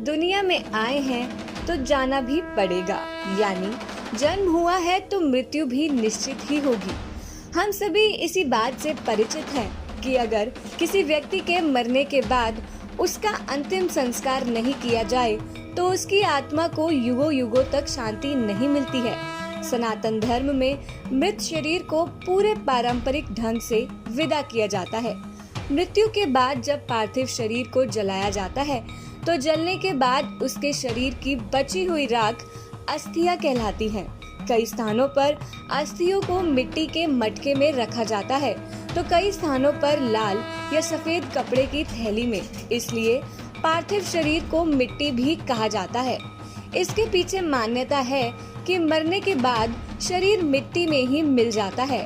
दुनिया में आए हैं तो जाना भी पड़ेगा, यानी जन्म हुआ है तो मृत्यु भी निश्चित ही होगी। हम सभी इसी बात से परिचित हैं कि अगर किसी व्यक्ति के मरने के बाद उसका अंतिम संस्कार नहीं किया जाए तो उसकी आत्मा को युगों युगों तक शांति नहीं मिलती है। सनातन धर्म में मृत शरीर को पूरे पारंपरिक ढंग से विदा किया जाता है। मृत्यु के बाद जब पार्थिव शरीर को जलाया जाता है तो जलने के बाद उसके शरीर की बची हुई राख अस्थियां कहलाती हैं। कई स्थानों पर अस्थियों को मिट्टी के मटके में रखा जाता है तो कई स्थानों पर लाल या सफेद कपड़े की थैली में। इसलिए पार्थिव शरीर को मिट्टी भी कहा जाता है। इसके पीछे मान्यता है कि मरने के बाद शरीर मिट्टी में ही मिल जाता है।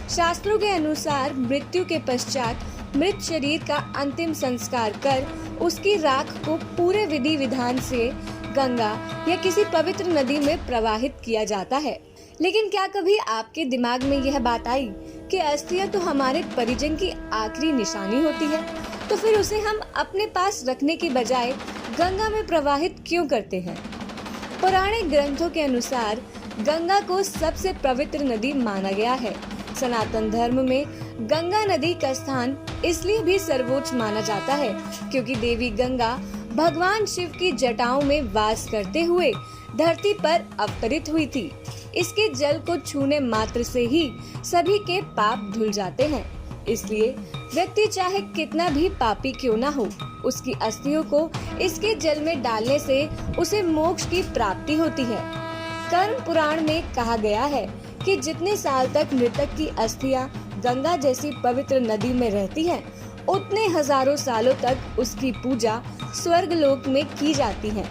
शास्त्रों के अनुसार मृत्यु के पश्चात मृत शरीर का अंतिम संस्कार कर उसकी राख को पूरे विधि विधान से गंगा या किसी पवित्र नदी में प्रवाहित किया जाता है। लेकिन क्या कभी आपके दिमाग में यह बात आई कि अस्थियां तो हमारे परिजन की आखिरी निशानी होती है, तो फिर उसे हम अपने पास रखने की बजाय गंगा में प्रवाहित क्यों करते हैं? पौराणिक ग्रंथों के अनुसार गंगा को सबसे पवित्र नदी माना गया है। सनातन धर्म में गंगा नदी का स्थान इसलिए भी सर्वोच्च माना जाता है क्योंकि देवी गंगा भगवान शिव की जटाओं में वास करते हुए धरती पर अवतरित हुई थी। इसके जल को छूने मात्र से ही सभी के पाप धुल जाते हैं। इसलिए व्यक्ति चाहे कितना भी पापी क्यों ना हो, उसकी अस्थियों को इसके जल में डालने से उसे मोक्ष की प्राप्ति होती है। कर्म पुराण में कहा गया है कि जितने साल तक मृतक की अस्थियां गंगा जैसी पवित्र नदी में रहती हैं, उतने हजारों सालों तक उसकी पूजा स्वर्ग लोक में की जाती है।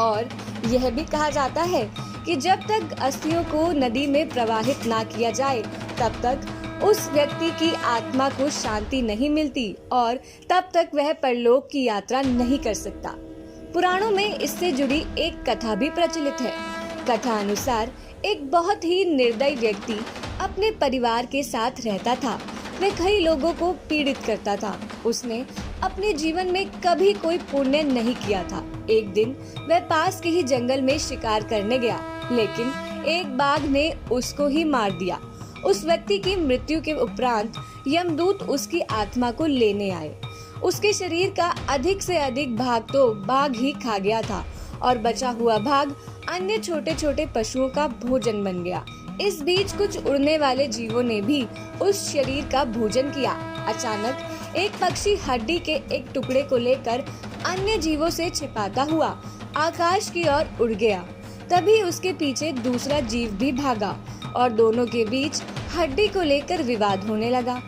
और यह भी कहा जाता है कि जब तक अस्थियों को नदी में प्रवाहित ना किया जाए तब तक उस व्यक्ति की आत्मा को शांति नहीं मिलती और तब तक वह परलोक की यात्रा नहीं कर सकता। पुराणों में इससे जुड़ी एक कथा भी प्रचलित है। कथा अनुसार एक बहुत ही निर्दयी व्यक्ति अपने परिवार के साथ रहता था। वह कई लोगों को पीड़ित करता था। उसने अपने जीवन में कभी कोई पुण्य नहीं किया था। एक दिन वह पास के ही जंगल में शिकार करने गया, लेकिन एक बाघ ने उसको ही मार दिया। उस व्यक्ति की मृत्यु के उपरांत यमदूत उसकी आत्मा को लेने आए। उसके शरीर का अधिक से अधिक भाग तो बाघ ही खा गया था और बचा हुआ भाग अन्य छोटे छोटे पशुओं का भोजन बन गया। इस बीच कुछ उड़ने वाले जीवों ने भी उस शरीर का भोजन किया। अचानक एक पक्षी हड्डी के एक टुकड़े को लेकर अन्य जीवों से छिपाता हुआ आकाश की ओर उड़ गया। तभी उसके पीछे दूसरा जीव भी भागा और दोनों के बीच हड्डी को लेकर विवाद होने लगा।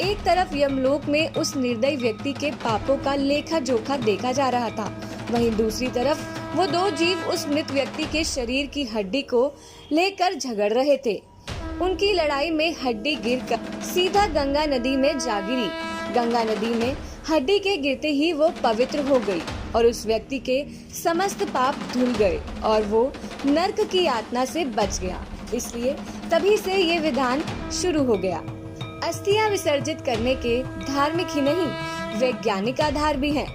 एक तरफ यमलोक में उस निर्दयी व्यक्ति के पापों का लेखा जोखा देखा जा रहा था, वहीं दूसरी तरफ वो दो जीव उस मृत व्यक्ति के शरीर की हड्डी को लेकर झगड़ रहे थे। उनकी लड़ाई में हड्डी गिरकर सीधा गंगा नदी में जा गिरी। गंगा नदी में हड्डी के गिरते ही वो पवित्र हो गई और उस व्यक्ति के समस्त पाप धुल गए और वो नर्क की यातना से बच गया। इसलिए तभी से ये विधान शुरू हो गया। अस्थियां विसर्जित करने के धार्मिक ही नहीं, वैज्ञानिक आधार भी हैं।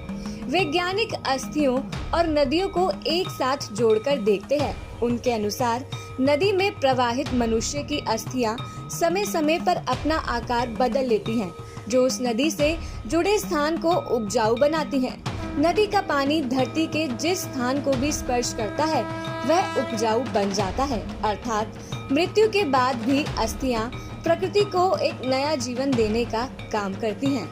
वैज्ञानिक अस्थियों और नदियों को एक साथ जोड़कर देखते हैं। उनके अनुसार नदी में प्रवाहित मनुष्य की अस्थियां समय समय पर अपना आकार बदल लेती हैं, जो उस नदी से जुड़े स्थान को उपजाऊ बनाती हैं। नदी का पानी धरती के जिस स्थान को भी स्पर्श करता है वह उपजाऊ बन जाता है। अर्थात मृत्यु के बाद भी अस्थियां प्रकृति को एक नया जीवन देने का काम करती हैं।